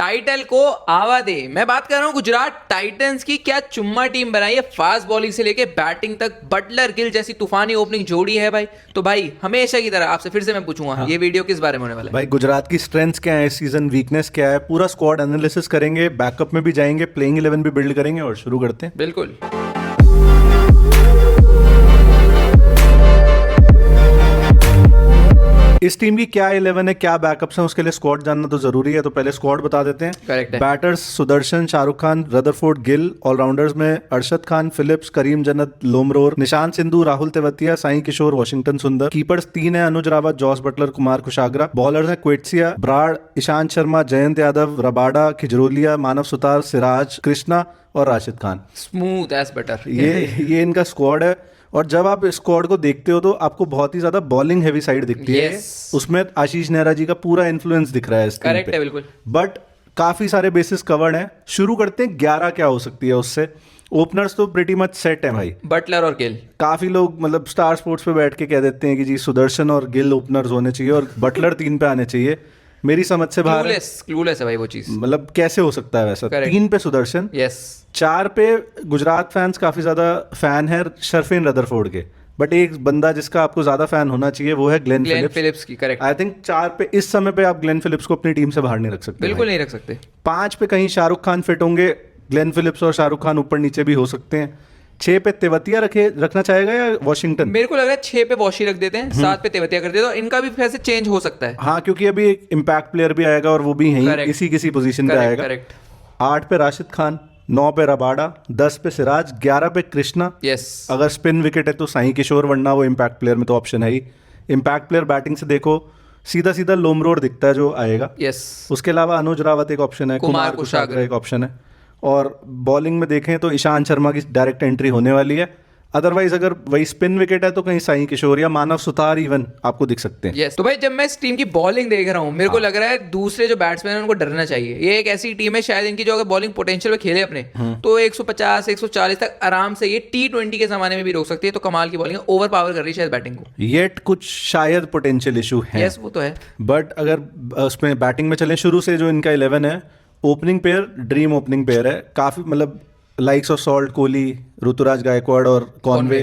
Title को आवा दे। मैं बात कर रहा हूँ गुजरात टाइटंस की। क्या चुम्मा टीम बनाई है, फास्ट बॉलिंग से लेके बैटिंग तक। बटलर गिल जैसी तूफानी ओपनिंग जोड़ी है भाई। तो भाई हमेशा की तरह आपसे फिर से मैं पूछूंगा, ये वीडियो किस बारे में होने वाला है? भाई गुजरात की स्ट्रेंथ्स क्या है इस सीजन, वीकनेस क्या है, पूरा स्क्वाड एनालिसिस करेंगे, बैकअप में भी जाएंगे, प्लेइंग 11 भी बिल्ड करेंगे और शुरू करते हैं। बिल्कुल। इस टीम की क्या 11 है, क्या बैकअप्स हैं, उसके लिए स्क्वाड जानना तो जरूरी है। तो पहले स्क्वाड बता देते हैं। करेक्ट है। Batters Sudarshan, Shahrukh Khan, Rutherford, Gill. Allrounders में Arshad Khan, Phillips, Karim Janat, Lomror, Nishant Sindhu, Rahul Tewatia, Sai Kishore, Washington Sundar. Keepers 3 है, Anuj Rawat, Jos Buttler, Kumar Kushagra. Bowlers हैं क्वेट्सिया, ब्राड़, ईशांत शर्मा, जयंत यादव, रबाडा, खिजरोलिया, मानव सुतार, सिराज, कृष्णा और Rashid Khan. Smooth as butter. ये इनका स्क्वाड है। और जब आप इस स्क्वाड को देखते हो तो आपको बहुत ही ज्यादा बॉलिंग हैवी साइड दिखती है। उसमें आशीष नेहरा जी का पूरा इन्फ्लुएंस दिख रहा है इस टीम पे। करेक्ट है, बिल्कुल। बट काफी सारे बेसिस कवर्ड हैं। शुरू करते हैं 11 क्या हो सकती है उससे। ओपनर्स तो प्रीटी मच सेट है भाई, बटलर और गिल। काफी लोग मतलब स्टार स्पोर्ट्स पे बैठ के कह देते हैं कि जी सुदर्शन और गिल ओपनर्स होने चाहिए और बटलर 3 पे आने चाहिए। मेरी समझ से बाहर है। क्लूलेस है भाई वो चीज। मतलब कैसे हो सकता है वैसा? 3 पे सुदर्शन, यस। 4 पे गुजरात फैंस काफी ज्यादा फैन है शर्फिन रदरफोर्ड के। बट एक बंदा जिसका आपको ज्यादा फैन होना चाहिए वो है ग्लेन फिलिप्स की। करेक्ट। आई थिंक 4 पे इस समय पे आप ग्लेन फिलिप्स को अपनी टीम से बाहर नहीं रख सकते। बिल्कुल नहीं रख सकते। 5 पे कहीं शाहरुख खान फिट होंगे, ग्लेन फिलिप्स और शाहरुख खान ऊपर नीचे भी हो सकते हैं। 6 पे तेवतिया रखना चाहेगा या वॉशिंगटन? मेरे को लग रहा है 6 पे वॉशी रख देते हैं, 7 पे तेवतिया कर देते हैं। इनका भी वैसे चेंज हो सकता है। हाँ, क्योंकि अभी एक इम्पैक्ट प्लेयर भी आएगा और वो भी यहीं किसी पोजीशन पे आएगा। करेक्ट। 8 पे राशिद खान, 9 पे रबाडा, 10 पे सिराज, 11 पे कृष्णा। यस। अगर स्पिन विकेट है तो साई किशोर, वरना वो इम्पैक्ट प्लेयर में तो ऑप्शन है ही। इम्पैक्ट प्लेयर बैटिंग से देखो सीधा सीधा लोमरोड दिखता है जो आएगा। यस। उसके अलावा अनुज रावत एक ऑप्शन है, कुमार कुशाग्रा एक ऑप्शन है। और बॉलिंग में देखें तो ईशांत शर्मा की डायरेक्ट एंट्री होने वाली है। अदरवाइज अगर वही स्पिन विकेट है तो कहीं साई किशोर या मानव सुतार इवन आपको दिख सकते हैं। yes. तो भाई जब मैं इस टीम की बॉलिंग देख रहा हूँ मेरे को लग रहा है दूसरे जो बैट्समैन हैं उनको डरना चाहिए। ये एक ऐसी टीम है शायद इनकी जो अगर बॉलिंग पोटेंशियल में खेले अपने तो 150 140 तक आराम से ये T20 के जमाने में भी रोक सकती है। तो कमाल की बॉलिंग, ओवर पावर कर रही है शायद बैटिंग को। ये कुछ शायद पोटेंशियल इशू है। यस, वो तो है। बट अगर उसमें बैटिंग में चले शुरू से जो इनका 11 है, opening pair dream opening pair है। काफी मतलब likes of Salt, Kohli, Ruturaj Gaikwad और कॉनवे,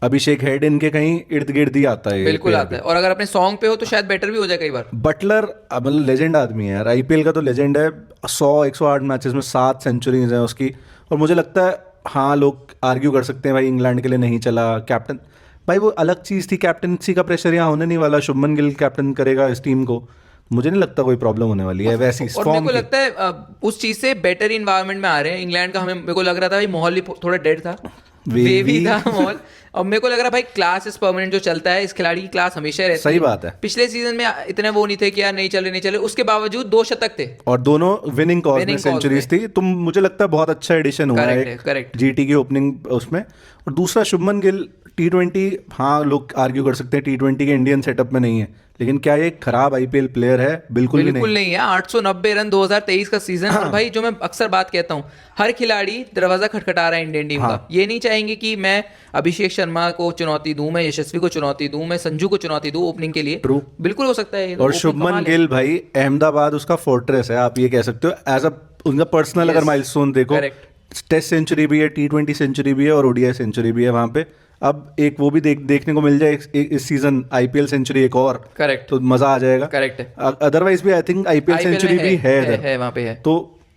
अभिषेक हेड इनके कहीं इर्द गिर्द ही आता है। बिल्कुल आता है। और अगर अपने सॉन्ग पे हो तो शायद बेटर भी हो जाए कई बार। बटलर मतलब लेजेंड आदमी है यार, आईपीएल का तो लेजेंड है। 100-108 मैचेस में 7 सेंचुरीज हैं उसकी। और मुझे लगता है हाँ, लोग आर्ग्यू कर सकते हैं भाई इंग्लैंड के लिए नहीं चला कैप्टन। भाई वो अलग चीज़ थी, कैप्टनसी का प्रेशर यहाँ होने नहीं वाला। शुभमन गिल कैप्टन करेगा इस टीम को, मुझे नहीं लगता कोई प्रॉब्लम होने वाली है वैसी। और मेरे को लगता है उस चीज से बेटर इन्वायरमेंट में आ रहे हैं इंग्लैंड का। हमें मेरे को लग रहा था भाई माहौल भी थोड़ा डेड था, वेवी था माहौल। और मेरे को लग रहा भाई क्लास इज परमानेंट जो चलता है, इस खिलाड़ी की क्लास हमेशा रहती है। सही बात है। पिछले सीजन में इतने वो नहीं थे कि यार नहीं चले, उसके बावजूद 2 शतक थे और दोनों विनिंग कॉज में सेंचुरीज थी। तो मुझे लगता है बहुत अच्छा एडिशन हुआ है करेक्ट जीटी की ओपनिंग उसमें। और दूसरा शुभमन गिल T20, हाँ लोग आर्ग्यू कर सकते हैं T20 के इंडियन सेटअप में नहीं है, लेकिन क्या ये खराब आईपीएल प्लेयर है? बिल्कुल नहीं है। 890 रन 2023 का सीजन। और भाई जो मैं अक्सर बात कहता हूँ, हर खिलाड़ी दरवाजा खटखटा रहा है इंडियन टीम का। ये नहीं चाहेंगे कि मैं अभिषेक शर्मा को चुनौती दूं, मैं यशस्वी को चुनौती दूं, मैं संजू को चुनौती दूं ओपनिंग के लिए। ट्रू, बिल्कुल हो सकता है। और शुभमन गिल भाई अहमदाबाद उसका फोर्ट्रेस है, आप ये कह सकते हो। एज अ उनका पर्सनल अगर माइलस्टोन देखो, टेस्ट सेंचुरी भी है, T20 सेंचुरी भी है और ओडीआई सेंचुरी भी है वहां पे। अब एक वो भी देखने को मिल जाए इस सीजन, आईपीएल सेंचुरी एक और। करेक्ट। तो मजा आ जाएगा। करेक्ट है। अदरवाइज भी आई थिंक आईपीएल सेंचुरी भी है वहां पे है। तो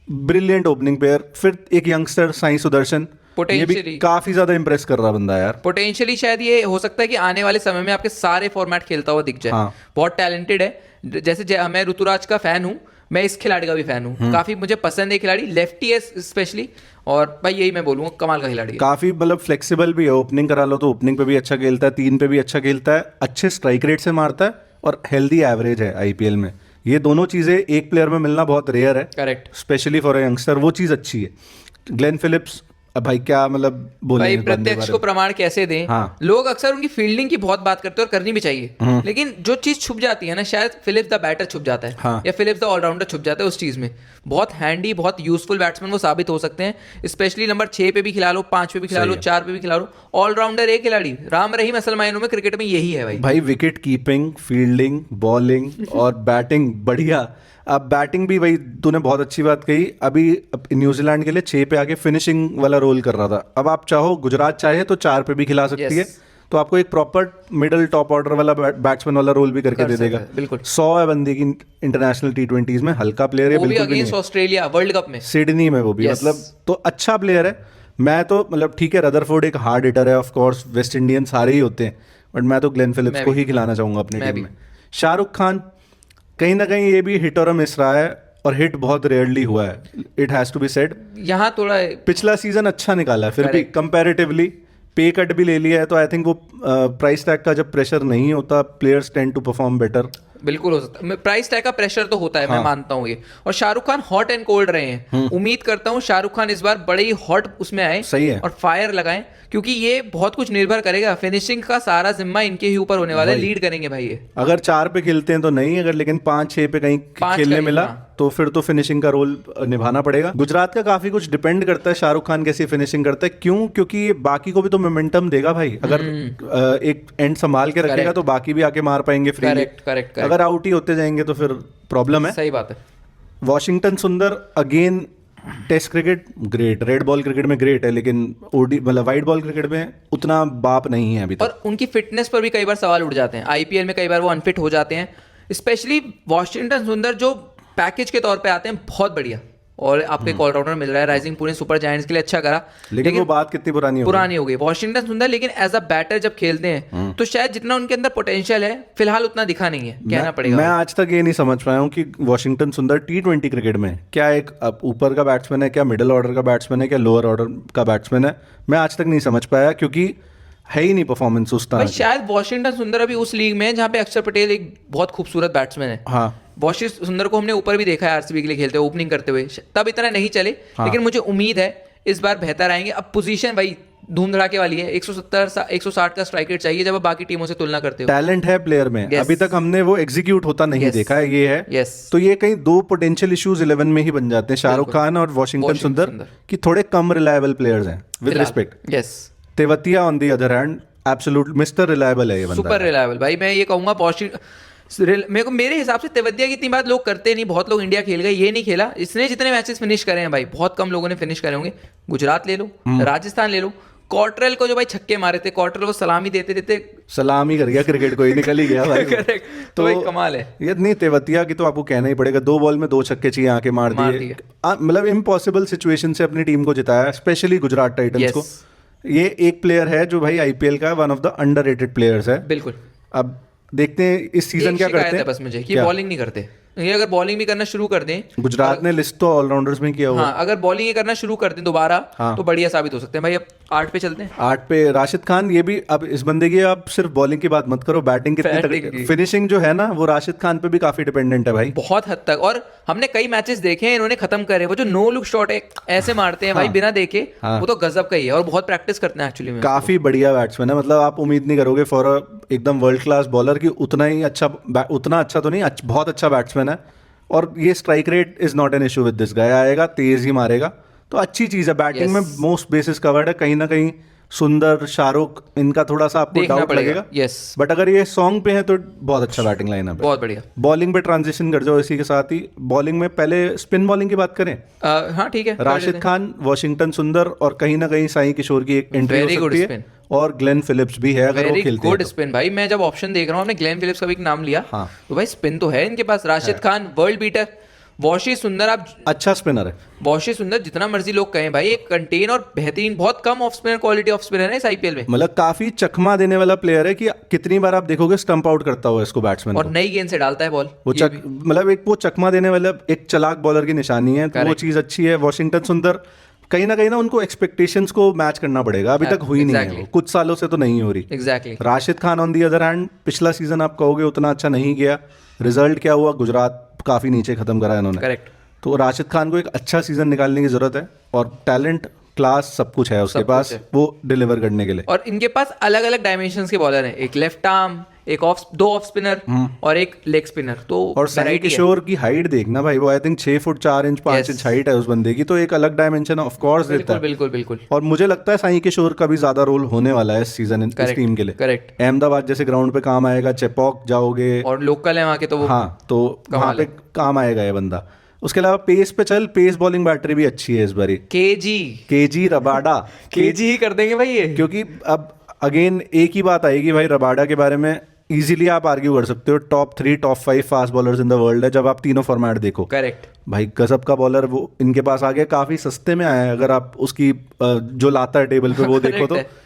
ब्रिलियंट ओपनिंग पेयर। फिर एक यंगस्टर साई सुदर्शन, ये भी काफी ज्यादा इंप्रेस कर रहा बंदा यार। पोटेंशियली शायद ये हो सकता है कि आने वाले समय में आपके सारे फॉर्मेट खेलता हुआ दिख जाए। बहुत टैलेंटेड है। जैसे मैं ऋतुराज का फैन हूँ, मैं इस खिलाड़ी का भी फैन हूँ। काफी मुझे पसंद है खिलाड़ी, लेफ्टी है स्पेशली। और भाई यही मैं बोलूँगा, कमाल का खिलाड़ी है। काफी मतलब फ्लेक्सिबल भी है। ओपनिंग करा लो तो ओपनिंग पे भी अच्छा खेलता है, 3 पे भी अच्छा खेलता है, अच्छे स्ट्राइक रेट से मारता है और हेल्दी एवरेज है आईपीएल में। ये दोनों चीजें एक प्लेयर में मिलना बहुत रेयर है। Correct. Specially for a youngster वो चीज अच्छी है। ग्लेन फिलिप्स भाई क्या मतलब बोले भाई प्रत्यक्ष को प्रमाण कैसे दें। हाँ। लोग अक्सर उनकी फील्डिंग की बहुत बात करते हैं और करनी भी चाहिए, लेकिन जो चीज छुप जाती है ना, शायद फिलिप्स द बैटर छुप जाता है। हाँ। या फिलिप्स द ऑलराउंडर छुप जाता है उस चीज में। बहुत हैंडी, बहुत यूजफुल बैट्समैन वो साबित हो सकते हैं। स्पेशली नंबर 6 पे भी खिला लो, 5 पे भी खिला लो, 4 पे भी खिला लो। ऑलराउंडर एक खिलाड़ी, राम रहीम असल मायनों में क्रिकेट में यही है भाई। विकेट कीपिंग, फील्डिंग, बॉलिंग और बैटिंग बढ़िया। अब बैटिंग भी वही तूने बहुत अच्छी बात कही, अभी न्यूजीलैंड के लिए 6 पे आके फिनिशिंग वाला रोल कर रहा था। अब आप चाहो, गुजरात चाहे तो 4 पे भी खिला सकती है, तो आपको एक प्रॉपर मिडिल टॉप ऑर्डर वाला बैट्समैन वाला रोल भी करके दे देगा। बिल्कुल 100 है बंदे की इंटरनेशनल T20s में, हल्का प्लेयर है, वो भी बिल्कुल भी अगेंस्ट नहीं। ऑस्ट्रेलिया वर्ल्ड कप में, सिडनी में वो भी, मतलब तो अच्छा प्लेयर है। मैं तो मतलब ठीक है, रदरफोर्ड एक हार्ड हिटर है, ऑफ कोर्स वेस्ट इंडियन सारे ही होते हैं, बट मैं तो ग्लेन फिलिप्स को ही खिलाना चाहूंगा अपनी टीम में। शाहरुख खान कहीं ना कहीं ये भी हिट और मिस रहा है, और हिट बहुत रेयरली हुआ है, it has to be said. यहाँ थोड़ा पिछला सीजन अच्छा निकाला है फिर भी कंपैरेटिवली, पे कट भी ले लिया है, तो आई थिंक वो प्राइस टैग का जब प्रेशर नहीं होता, players tend to perform better. बिल्कुल हो सकता है, प्राइस टैग का प्रेशर तो होता है, मैं मानता हूँ ये। और Shahrukh Khan hot and cold रहे हैं, उम्मीद करता हूँ शाहरुख खान इस बार बड़े ही हॉट उसमें आए, सही है, और फायर लगाएं, क्योंकि ये बहुत कुछ निर्भर करेगा, फिनिशिंग का सारा जिम्मा इनके ही ऊपर होने वाला है, लीड करेंगे भाई ये। अगर 4 पे खेलते हैं तो नहीं, अगर लेकिन 5-6 पे कहीं खेलने मिला तो फिर तो फिनिशिंग का रोल निभाना पड़ेगा। गुजरात का काफी कुछ डिपेंड करता है शाहरुख खान कैसी फिनिशिंग करता है, क्यों? क्योंकि बाकी को भी तो मोमेंटम देगा भाई, अगर एक एंड संभाल के रखेगा तो बाकी भी आके मार पाएंगे फ्री। करेक्ट। अगर आउट ही होते जाएंगे तो फिर प्रॉब्लम है। सही बात है। Washington Sundar again, test cricket great, red ball cricket में ग्रेट है, लेकिन ओडी मतलब वाइट बॉल क्रिकेट में उतना बाप नहीं है अभी तक। और उनकी फिटनेस पर भी कई बार सवाल उठ जाते हैं, आईपीएल में कई बार वो अनफिट हो जाते हैं, स्पेशली वॉशिंगटन सुंदर जो पैकेज के तौर पे आते हैं, बहुत बढ़िया, और आपको एक ऑलराउंडर मिल रहा है, राइजिंग पुणे सुपर जायंट्स के लिए अच्छा करा, लेकिन वो बात कितनी पुरानी हो गई वॉशिंगटन सुंदर। लेकिन एज अ बैटर जब खेलते हैं तो शायद जितना उनके अंदर पोटेंशियल है फिलहाल उतना दिखा नहीं है, कहना पड़ेगा। मैं आज तक ये नहीं समझ पाया हूँ कि वॉशिंगटन सुंदर T20 क्रिकेट में क्या एक ऊपर का बैट्समैन है, क्या मिडिल ऑर्डर का बैट्समैन है, क्या लोअर ऑर्डर का बैट्समैन है, मैं आज तक नहीं समझ पाया, क्योंकि है ही नहीं परफॉर्मेंस उस तरह। शायद वॉशिंगटन सुंदर अभी उस लीग में है जहाँ पे अक्षर पटेल एक बहुत खूबसूरत बैट्समैन है। हाँ, वॉशिंगटन सुंदर को हमने ऊपर भी देखा है आरसीबी के लिए खेलते हुए, ओपनिंग करते हुए, तब इतना नहीं चले, लेकिन मुझे उम्मीद है इस बार बेहतर आएंगे। अब पोजीशन भाई धूम धड़ाके वाली है, 170-160 का स्ट्राइक रेट चाहिए जब आप बाकी टीमों से तुलना करते हो। टैलेंट है प्लेयर में, अभी तक हमने वो एग्जीक्यूट होता नहीं देखा है, ये है। तो ये कहीं 2 पोटेंशियल इश्यूज 11 में ही बन जाते हैं, शाहरुख खान और वॉशिंगटन सुंदर, कि थोड़े कम रिलायबल प्लेयर्स हैं, with respect. Tewatia on the other hand absolute mister reliable है ये बंदा, सुपर रिलायबल भाई। मैं ये कहूंगा मेरे हिसाब से तेवतिया की इतनी बात लोग करते नहीं, बहुत लोग इंडिया खेल गए, ये नहीं खेला, इसने जितने मैचेस फिनिश करे हैं भाई, बहुत कम लोगों ने फिनिश करे होंगे। गुजरात ले लो, राजस्थान ले लो, कॉटरेल को जो भाई छक्के मारे थे, कॉटरेल को सलामी देते देते सलामी कर गया क्रिकेट को, ही निकल ही गया भाई। तो भाई कमाल है ये। नहीं, तेवतिया की तो आपको कहना ही पड़ेगा, 2 बॉल में 2 छक्के चाहिए आके मार दिए, मतलब इम्पॉसिबल सिचुएशन से अपनी टीम को जिताया, स्पेशली गुजरात टाइटंस को। ये एक प्लेयर है जो भाई आईपीएल का one of the underrated players है। बिल्कुल। अब देखते हैं इस सीजन क्या करते हैं। बस मुझे कि बॉलिंग नहीं करते, ये अगर बॉलिंग भी करना शुरू कर दें, गुजरात ने लिस्ट तो ऑलराउंडर्स में किया हुआ। हाँ, अगर बॉलिंग करना शुरू कर दें दोबारा, तो बढ़िया साबित हो सकते हैं भाई। अब 8 पे चलते हैं। 8 पे राशिद खान, ये भी अब इस बंदे की आप सिर्फ बॉलिंग की बात मत करो, बैटिंग कितनी फिनिशिंग जो है ना, वो राशिद खान पे भी काफी डिपेंडेंट है भाई, बहुत हद तक। और हमने कई मैचेस देखे हैं इन्होंने खत्म करे, वो जो नो लुक शॉट है ऐसे मारते हैं भाई बिना देखे, वो तो गजब का ही है, और बहुत प्रैक्टिस करते हैं एक्चुअली में। काफी बढ़िया बैट्समैन है, मतलब आप उम्मीद नहीं करोगे फॉर एकदम वर्ल्ड क्लास बॉलर की उतना अच्छा तो नहीं, बहुत अच्छा बैट्समैन है। और ये strike rate is not an issue with this guy, आएगा तेज ही मारेगा, तो अच्छी चीज है। बैटिंग में मोस्ट बेसिस कवर्ड है, कहीं ना कहीं सुंदर, शाहरुख, इनका थोड़ा सा आपको डाउट लगेगा, बट अगर ये सॉन्ग पे है तो बहुत अच्छा बैटिंग लाइन है, बहुत बढ़िया। बॉलिंग पे ट्रांजिशन कर जाओ इसी के साथ ही। बॉलिंग में पहले स्पिन बॉलिंग की बात करें, हाँ ठीक है, राशिद खान, वॉशिंगटन सुंदर, और कहीं ना कहीं साई किशोर की एक एंट्री हो सकती है, और ग्लेन फिलिप्स भी है अगर वो खेलते हैं। गुड स्पिन भाई, मैं जब ऑप्शन देख रहा हूँ, आपने ग्लेन फिलिप्स का भी नाम लिया, तो भाई स्पिन तो है इनके पास। Rashid Khan world beater, Washi Sundar आप अच्छा स्पिनर है, वॉशी सुंदर जितना मर्जी लोग कहें भाई, एक कंटेन और बेहतरीन, बहुत कम off spinner, quality off spinner है इस आईपीएल में, मतलब काफी चकमा देने वाला प्लेयर है कि कितनी बार आप देखोगे स्टंप आउट करता हुआ इसको बैट्समैन, और नई गेंद से डालता है बॉल, वो मतलब एक वो चकमा देने वाला एक चलाक बॉलर की निशानी है, तो वो चीज अच्छी है। वॉशिंगटन सुंदर कहीं ना उनको एक्सपेक्टेशंस को मैच करना पड़ेगा, अभी तक हुई नहीं है, कुछ सालों से तो नहीं हो रही। Exactly. Rashid Khan on the other hand, पिछला सीजन आप कहोगे उतना अच्छा नहीं गया, रिजल्ट क्या हुआ, गुजरात काफी नीचे खत्म करा इन्होंने, करेक्ट। तो राशिद खान को एक अच्छा सीजन निकालने की जरूरत है, और टैलेंट, क्लास, सब कुछ है उसके पास, वो डिलीवर करने के लिए। और इनके पास अलग अलग डायमेंशंस के बॉलर हैं, एक लेफ्ट आर्म, एक दो ऑफ स्पिनर और एक लेग स्पिनर, तो और साई variety है। किशोर की हाइट देखना भाई, वो I think 6 foot 4 inch 5 Yes. Inch height है उस बंदे की, तो एक अलग डायमेंशन ऑफ कोर्स देता बिल्कुल है। बिल्कुल बिल्कुल। और मुझे लगता है साई किशोर का भी ज्यादा रोल होने वाला है इस सीजन इस Correct, टीम के लिए। correct. अहमदाबाद जैसे ग्राउंड पे काम आएगा, चेपॉक जाओगे, और लोकल है वहाँ के, तो वो हाँ तो वहाँ कमाल पे है। काम आएगा ये बंदा। उसके अलावा पेस पे चल, पेस बॉलिंग बैटरी भी अच्छी है इस बारी। केजी केजी रबाडा केजी ही कर देंगे भाई ये। क्योंकि अब अगेन एक ही बात आएगी भाई रबाडा के बारे में, इजीली आप आर्ग्यू कर सकते हो top 3 top 5 fast bowlers in the world है जब आप तीनों फॉर्मेट देखो। करेक्ट। भाई गजब का बॉलर वो इनके पास आ गया, काफी सस्ते में आया है। अगर आप उसकी जो लाता है टेबल पे वो देखो तो Correct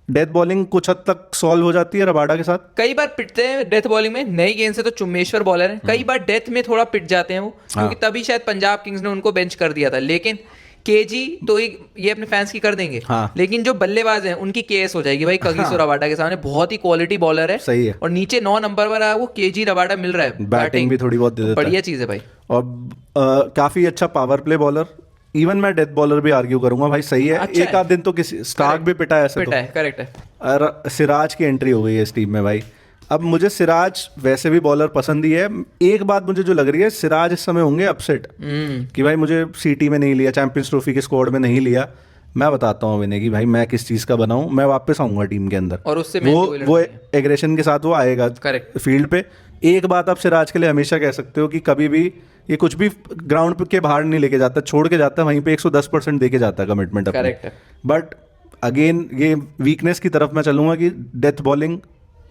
डेथ बॉलिंग कुछ हद तक सॉल्व हो जाती है रबाडा के साथ। कई बार पिटते हैं डेथ बॉलिंग में, नई गेंद से तो चुम्बेश्वर बॉलर है, कई बार डेथ में थोड़ा पिट जाते हैं वो, क्योंकि तभी शायद पंजाब किंग्स ने उनको बेंच कर दिया था। लेकिन केजी तो ये अपने फैंस की कर देंगे, हाँ। लेकिन जो बल्लेबाज हैं उनकी केस हो जाएगी भाई कगिसो रबाडा के सामने। बहुत ही क्वालिटी बॉलर है, सही है। और नीचे 9 नंबर पर वो केजी रबाडा मिल रहा है, बैटिंग भी थोड़ी बहुत दे देता है, बढ़िया चीज है भाई। और काफी अच्छा पावर प्ले बॉलर। इवन मैं डेथ बॉलर भी आर्ग्यू करूंगा भाई, सही है। अच्छा एक आध दिन तो किसी स्टार्क भी पिटा है ऐसे पिटा है, करेक्ट है। और सिराज की एंट्री हो गई है इस टीम में भाई। अब मुझे सिराज वैसे भी बॉलर पसंद ही है। एक बात मुझे जो लग रही है, सिराज इस समय होंगे अपसेट कि भाई मुझे सीटी में नहीं लिया, चैंपियंस ट्रॉफी के स्क्वाड में नहीं लिया। मैं बताता हूँ विनय कि भाई मैं किस चीज़ का बना हूँ, मैं वापस आऊँगा टीम के अंदर और उससे वो एग्रेशन के साथ वो आएगा Correct. फील्ड पे। एक बात आप सिराज के लिए हमेशा कह सकते हो कि कभी भी ये कुछ भी ग्राउंड के बाहर नहीं लेके जाता, छोड़ के जाता है वहीं पे 110% दे के जाता है कमिटमेंट अपनी। करेक्ट है। बट अगेन ये वीकनेस की तरफ मैं चलूंगा कि डेथ बॉलिंग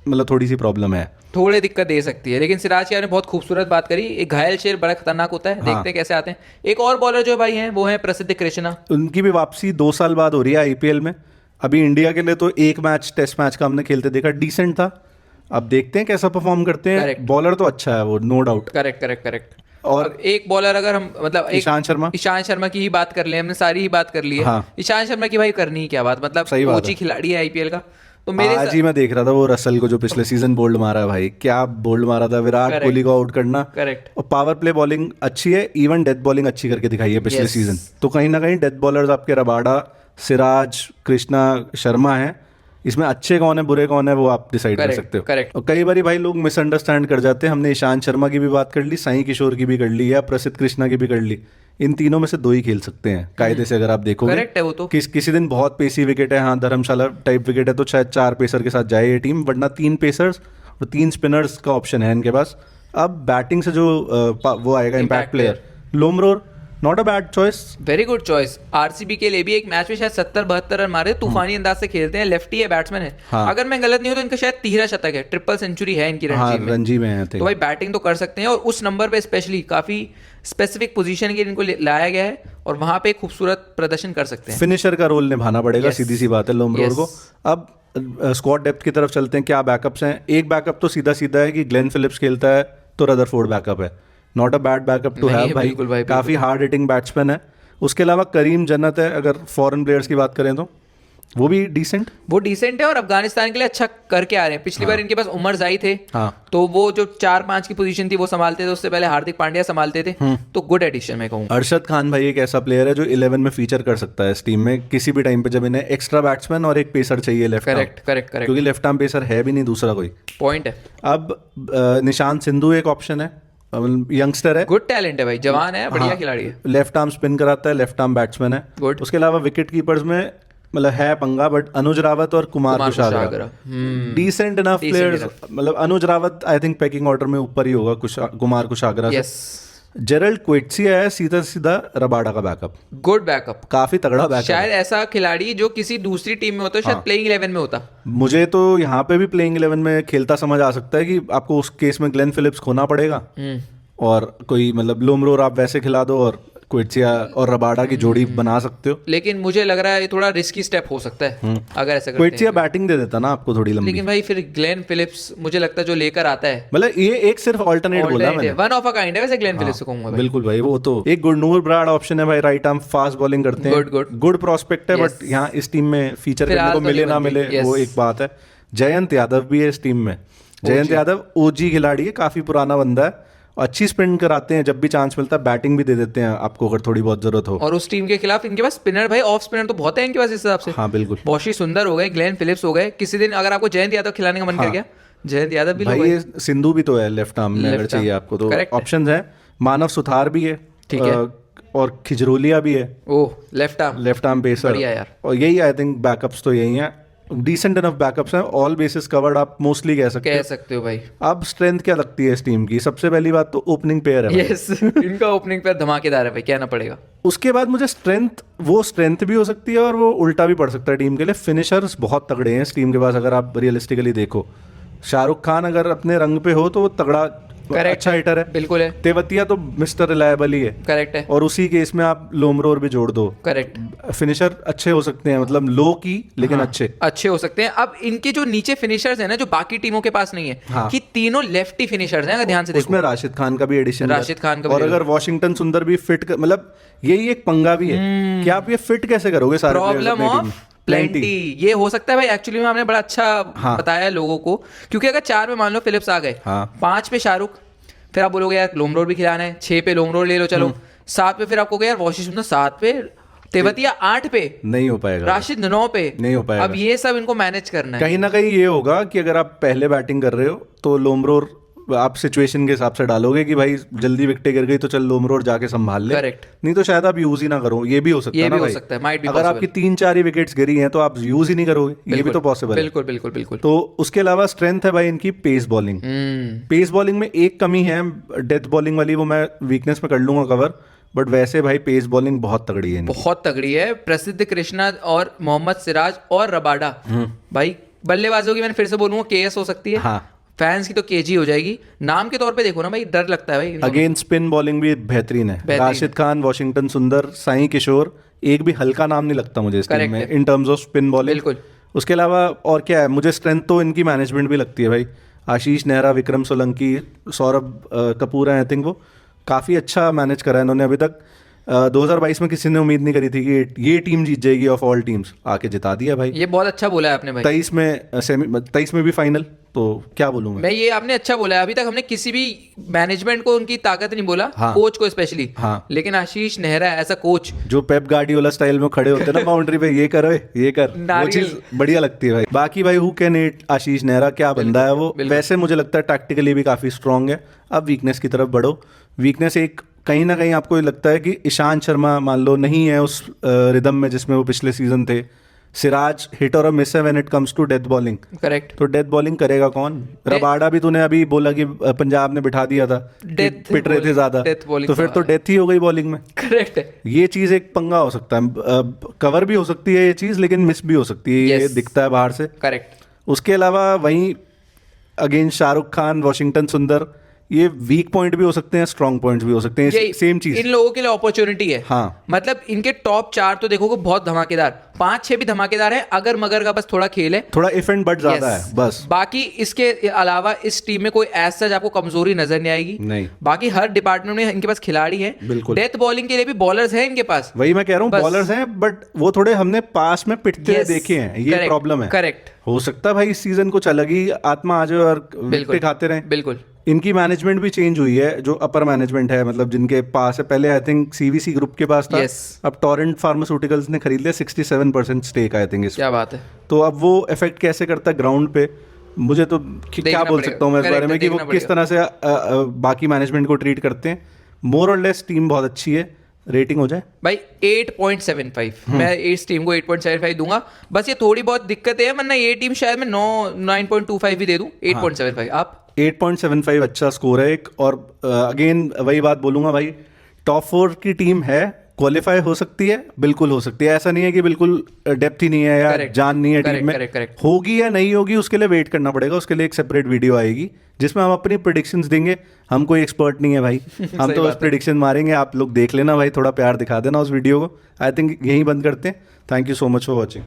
मतलब थोड़ी सी प्रॉब्लम है, थोड़ी दिक्कत दे सकती है। लेकिन सिराज की आपने बहुत खूबसूरत बात करी, एक घायल शेर बड़ा खतरनाक होता है, देखते हैं कैसे आते हैं। एक और बॉलर जो भाई हैं वो है प्रसिद्ध कृष्णा। उनकी भी वापसी 2 साल बाद हो रही है आईपीएल में। अभी इंडिया के लिए तो एक मैच टेस्ट मैच का हमने खेलते देखा, डिसेंट था। अब देखते हैं कैसा परफॉर्म करते हैं। Correct. बॉलर तो अच्छा है वो, no doubt. Correct correct correct. और और एक बॉलर अगर हम मतलब ईशांत शर्मा की ही बात कर ले, हमने सारी ही बात कर ली है। हाँ। ईशांत शर्मा की भाई करनी ही क्या बात, मतलब सही बात कोची है। खिलाड़ी है आईपीएल का। तो मेरे आज ही मैं देख रहा था वो रसल को जो पिछले सीजन बोल्ड मारा है भाई, क्या बोल्ड मारा था, विराट Correct. कोहली को आउट करना। करेक्ट। और पावर प्ले बॉलिंग अच्छी है, इवन डेथ बॉलिंग अच्छी करके दिखाई है पिछले Yes. सीजन। तो कहीं ना कहीं डेथ बॉलर्स आपके रबाडा, सिराज, कृष्णा, शर्मा हैं। इसमें अच्छे कौन है बुरे कौन है वो आप डिसाइड कर Correct, सकते हो। correct. और कई बार भाई लोग मिसअंडरस्टैंड कर जाते हैं। हमने ईशांत शर्मा की भी बात कर ली, साई किशोर की भी कर ली, या प्रसिद्ध कृष्णा की भी कर ली। इन तीनों में से 2 ही खेल सकते हैं कायदे से, अगर आप देखोगे। करेक्ट है वो तो। किसी दिन बहुत पेसी विकेट है, हाँ धर्मशाला टाइप विकेट है, तो शायद 4 पेसर के साथ जाए ये टीम, वरना 3 पेसर्स और 3 स्पिनर्स का ऑप्शन है इनके पास। अब बैटिंग से जो वो आएगा impact player, Lomror, not a bad choice. Very good choice. RCB के लिए भी एक मैच में शायद 70-72 रन मारे, तूफानी अंदाज से खेलते हैं, लेफ्टी है, बैट्समैन है। हाँ। अगर मैं गलत नहीं हूं तो इनका शायद 13 शतक है, ट्रिपल सेंचुरी है इनकी हाँ रणजी में। रणजी में है तो भाई बैटिंग तो कर सकते हैं, और उस नंबर पे स्पेशली काफी स्पेसिफिक पोजीशन के इनको लाया गया है, और वहां पे खूबसूरत प्रदर्शन कर सकते हैं। फिनिशर का रोल निभाना पड़ेगा, Yes. सीधी सी बात है लोमरोर Yes. को। अब स्क्वाड डेप्थ की तरफ चलते हैं, क्या बैकअप्स हैं। एक बैकअप तो सीधा सीधा है कि ग्लेन फिलिप्स खेलता है तो रदरफोर्ड बैकअप है, not a bad backup to नहीं हैव है, भाई, बिल्कुल भाई, काफी हार्ड हिटिंग बैट्समैन है। उसके अलावा करीम जन्नत है, अगर फॉरेन प्लेयर्स की बात करें तो वो भी डिसेंट। वो डिसेंट है, और अफगानिस्तान के लिए अच्छा करके आ रहे हैं। पिछली बार इनके पास उमर जाई थे, हाँ। तो वो जो 4-5 की पोजीशन थी वो संभालते थे, उससे पहले हार्दिक पांड्या संभालते थे, तो गुड एडिशन मैं कहूँगा। अरशद खान भाई एक ऐसा प्लेयर है जो 11 में फीचर कर सकता है इस टीम में किसी भी टाइम पे, जब इन्हें एक्स्ट्रा बैट्समैन और एक पेसर चाहिए left arm, correct correct correct, क्योंकि लेफ्ट आर्म पेसर है भी नहीं दूसरा कोई। पॉइंट है। अब निशांत सिंधु एक ऑप्शन है, यंगस्टर है, गुड टैलेंट है भाई, जवान है, बढ़िया हाँ, खिलाड़ी है। लेफ्ट आर्म स्पिन कराता है, लेफ्ट आर्म बैट्समैन है। Good. उसके अलावा विकेट कीपर्स में मतलब है पंगा, बट अनुज रावत और Kumar Kushagra decent enough players. मतलब अनुज रावत आई थिंक पैकिंग ऑर्डर में ऊपर ही होगा कुमार कुशागरा से। यस, जेरल्ड क्वेट्सिया है सीधा सीधा रबाडा का बैकअप, गुड बैकअप। काफी तगड़ा बैकअप। शायद ऐसा खिलाड़ी जो किसी दूसरी टीम में होता, शायद प्लेइंग 11 में होता। मुझे तो यहाँ पे भी प्लेइंग 11 में खेलता समझ आ सकता है कि आपको उस केस में ग्लेन फिलिप्स खोना पड़ेगा, और कोई मतलब लोमरोर आप वैसे खिला दो और क्वेट्सिया और रबाडा की जोड़ी बना सकते हो। लेकिन मुझे लग रहा है ये थोड़ा रिस्की स्टेप हो सकता है अगर ऐसा करते क्वेट्सिया हैं। बैटिंग दे देता ना आपको थोड़ी लंबी। लेकिन भाई फिर ग्लेन फिलिप्स मुझे लगता है जो लेकर आता है, मतलब ये एक सिर्फ ऑल्टरनेट बोला मैंने। वन ऑफ अ काइंड है वैसे ग्लेन फिलिप्स को कहूंगा भाई। बिल्कुल भाई, वो तो एक गुरनूर ब्राड ऑप्शन है भाई, राइट आर्म फास्ट बॉलिंग करते हैं, गुड प्रोस्पेक्ट है, बट यहाँ इस टीम में फीचर करने को मिले ना मिले वो एक बात है। जयंत यादव भी है इस टीम में। जयंत यादव ओजी खिलाड़ी है, काफी पुराना बंदा है, अच्छी स्पिन कराते हैं, जब भी चांस मिलता है बैटिंग भी दे देते हैं आपको अगर थोड़ी बहुत जरूरत हो। और उस टीम के खिलाफ इनके पास स्पिनर भाई, ऑफ स्पिनर तो बहुत है इनके पास इस हिसाब से। हाँ बिल्कुल, बॉशी सुंदर हो गए, ग्लेन फिलिप्स हो गए, किसी दिन अगर आपको जयंत यादव खिलाने का मन कर गया जयंत यादव भी लो भाई भाई। ये सिंधु भी तो है लेफ्ट आर्म में, अगर Left चाहिए arm, आपको तो correct है। ऑप्शंस हैं। मानव सुथार भी है, ठीक है। और खिजरोलिया भी है, oh left arm, left arm pacer. बढ़िया यार। और यही आई थिंक बैकअप्स तो यही हैं, डिसेंट इनफ बैकअप्स हैं, ऑल बेसिस कवर्ड आप मोस्टली कह सकते कह हो। सकते हो भाई। अब स्ट्रेंथ क्या लगती है इस टीम की? सबसे पहली बात तो ओपनिंग पेयर है भाई। यस इनका ओपनिंग पे धमाकेदार है भाई, कहना पड़ेगा। उसके बाद मुझे स्ट्रेंथ भी हो सकती है और वो उल्टा भी पड़ सकता है टीम के लिए। फिनिशर्स बहुत तगड़े हैं इस टीम के पास, अगर आप रियलिस्टिकली देखो। शाहरुख खान अगर अपने रंग पे हो तो वो तगड़ा Correct अच्छा हिटर है। बिल्कुल है। तेवतिया तो मिस्टर रिलायबल ही है, करेक्ट है। और उसी केस में आप लोमरोर भी जोड़ दो। करेक्ट। फिनिशर अच्छे हो सकते हैं, मतलब लो की लेकिन हाँ, अच्छे। अच्छे हो सकते हैं। अब इनके जो नीचे फिनिशर्स हैं ना, जो बाकी टीमों के पास नहीं है, हाँ। कि तीनों लेफ्टी फिनिशर्स हैं, अगर ध्यान से देखो। उसमें राशिद खान का भी एडिशन, राशिद खान का भी और ले लो। अगर वॉशिंगटन सुंदर भी फिट मतलब यही एक पंगा भी है कि आप ये फिट कैसे करोगे सारे players प्रॉब्लम अपनी team में? ऑफ प्लेंटी, ये हो सकता है भाई। एक्चुअली में हमने बड़ा अच्छा हाँ। बताया है लोगों को, क्योंकि अगर 4 में मान लो फिलिप्स आ गए, हाँ। 5 पे शाहरुख, फिर आप बोलोगे यार लोमरोर भी खिलाना है, 6 पे लोमरोर ले लो चलो, 7 पे फिर आपको यार वॉशिंगटन 7 पे, तेवतिया 8 पे, नहीं हो पाएगा, राशिद 9 पे, नहीं हो पाएगा। अब ये सब इनको मैनेज करना है। कहीं ना कहीं ये होगा कि अगर आप पहले बैटिंग कर रहे हो तो लोमरोर आप सिचुएशन के हिसाब से डालोगे कि भाई जल्दी विकेटें गिर गई तो चल लोमरोर जाके संभाल ले। Correct। नहीं तो शायद आप यूज ही ना करो, ये भी हो सकता ये है ना भी हो भाई। सकता है, might be अगर possible। आपकी 3-4 ही विकेट्स गिरी हैं तो आप यूज ही नहीं करोगे, ये भी तो पॉसिबल है। बिल्कुल बिल्कुल बिल्कुल। तो उसके अलावा स्ट्रेंथ है भाई इनकी पेस बॉलिंग। पेस बॉलिंग में एक कमी है, डेथ बॉलिंग वाली, वो मैं वीकनेस में कर लूंगा कवर, बट वैसे भाई पेस बॉलिंग बहुत तगड़ी है इनकी। बहुत तगड़ी है। प्रसिद्ध कृष्णा और मोहम्मद सिराज और रबाडा, भाई बल्लेबाजों की मैंने फिर से बोलूंगा केएस हो सकती है। हाँ। फैंस की तो केजी हो जाएगी। नाम के तौर पे देखो ना भाई, डर लगता है भाई। अगेन स्पिन बॉलिंग भी बेहतरीन है। बेहतरीन राशिद खान, वॉशिंगटन सुंदर, साई किशोर, एक भी हल्का नाम नहीं लगता मुझे इस टीम Correct में है। In terms off spin bowling. बिल्कुल। उसके अलावा और क्या है, मुझे स्ट्रेंथ तो इनकी मैनेजमेंट भी लगती है भाई। आशीष नेहरा, विक्रम सोलंकी, सौरभ कपूर है, आई थिंक वो काफ़ी अच्छा मैनेज करा है इन्होंने अभी तक। 2022 में किसी ने उम्मीद नहीं करी थी कि ये टीम जीत जाएगी ऑफ ऑल टीम्स, आके जिता दिया भाई। ये बहुत अच्छा बोला है आपने भाई। 23 में भी फाइनल, तो क्या बोलूँ मैं ये आपने अच्छा बोला है। अभी तक हमने किसी भी मैनेजमेंट को उनकी ताकत नहीं बोला, हाँ। कोच को स्पेशली। हाँ। लेकिन आशीष नेहरा ऐसा कोच, जो पेप गार्डियोला स्टाइल में खड़े होते हैं ना बाउंड्री पे, ये कर ये कर, वो नारियल। चीज बढ़िया लगती है भाई। बाकी भाई हु कैन इट आशीष नेहरा, क्या बंदा है वो। वैसे मुझे लगता है टैक्टिकली भी काफी स्ट्रांग है। अब वीकनेस की तरफ बढ़ो। वीकनेस एक कहीं ना कहीं आपको लगता है कि ईशांत शर्मा मान लो नहीं है उस रिदम में जिसमें वो पिछले सीजन थे। सिराज हिट और मिस है when it comes to death bowling. Correct. तो डेथ बॉलिंग करेगा कौन? रबाडा भी तूने अभी बोला कि पंजाब ने बिठा दिया था, Death पिट रहे थे ज्यादा, death bowling तो फिर तो डेथ ही हो गई बॉलिंग में। करेक्ट है। ये चीज एक पंगा हो सकता है। कवर भी हो सकती है ये चीज, लेकिन मिस भी हो सकती है, ये Yes। दिखता है बाहर से। करेक्ट। उसके अलावा वहीं अगेन शाहरुख खान, वॉशिंगटन सुंदर, ये वीक पॉइंट भी हो सकते हैं, स्ट्रॉन्ग पॉइंट्स भी हो सकते हैं, ये सेम चीज। इन लोगों के लिए अपॉर्चुनिटी है। हाँ। मतलब इनके टॉप 4 तो देखोगे बहुत धमाकेदार, 5-6 भी धमाकेदार है, अगर मगर का बस थोड़ा खेल है, थोड़ा इफ एंड बट ज्यादा Yes। है बस। बाकी इसके अलावा इस टीम में कोई ऐसा आपको कमजोरी नजर नहीं आएगी। नहीं। बाकी हर डिपार्टमेंट में इनके पास खिलाड़ी हैं। बिल्कुल। डेथ बॉलिंग के लिए भी बॉलर्स हैं इनके पास। वही मैं कह रहा हूँ, बस। बॉलर्स हैं बट वो थोड़े हमने पास में पिटते हुए Yes। देखे हैं, ये Correct। प्रॉब्लम है। करेक्ट। हो सकता है भाई इस सीजन कुछ अलग ही आत्मा आ जाए और विकेट खाते रहें। बिल्कुल। इनकी मैनेजमेंट भी चेंज हुई है, जो अपर मैनेजमेंट है, मतलब जिनके पास है। पहले आई थिंक सीवीसी ग्रुप के पास था। Yes। अब टोरेंट फार्मास्यूटिकल्स ने खरीद लिया 67% स्टेक आई थिंक इस। क्या बात है। तो अब वो इफेक्ट कैसे करता है ग्राउंड पे, मुझे तो क्या देखना बोल पड़ेगा। सकता हूँ मैं इस Correct बारे में है, कि वो देखना किस तरह से बाकी मैनेजमेंट को ट्रीट करते हैं। मोर और लेस टीम बहुत अच्छी है। रेटिंग हो जाए भाई 8.75, मैं इस टीम को 8.75 दूंगा। बस ये थोड़ी बहुत दिक्कत है, वरना ये टीम शायद मैं 9.25 भी दे दूं। 8.75 आप 8.75 अच्छा स्कोर है एक। और अगेन वही बात बोलूंगा भाई, टॉप 4 की टीम है, क्वालिफाई हो सकती है, बिल्कुल हो सकती है। ऐसा नहीं है कि बिल्कुल डेप्थ ही नहीं है या Correct। जान नहीं है टीम Correct, में। correct, correct। होगी या नहीं होगी उसके लिए वेट करना पड़ेगा। उसके लिए एक सेपरेट वीडियो आएगी जिसमें हम अपनी प्रेडिक्शंस देंगे। हम कोई एक्सपर्ट नहीं है भाई, हम सही तो बस बात है। प्रेडिक्शन मारेंगे। आप लोग देख लेना भाई, थोड़ा प्यार दिखा देना उस वीडियो को। आई थिंक यहीं बंद करते हैं। Thank you so much for watching.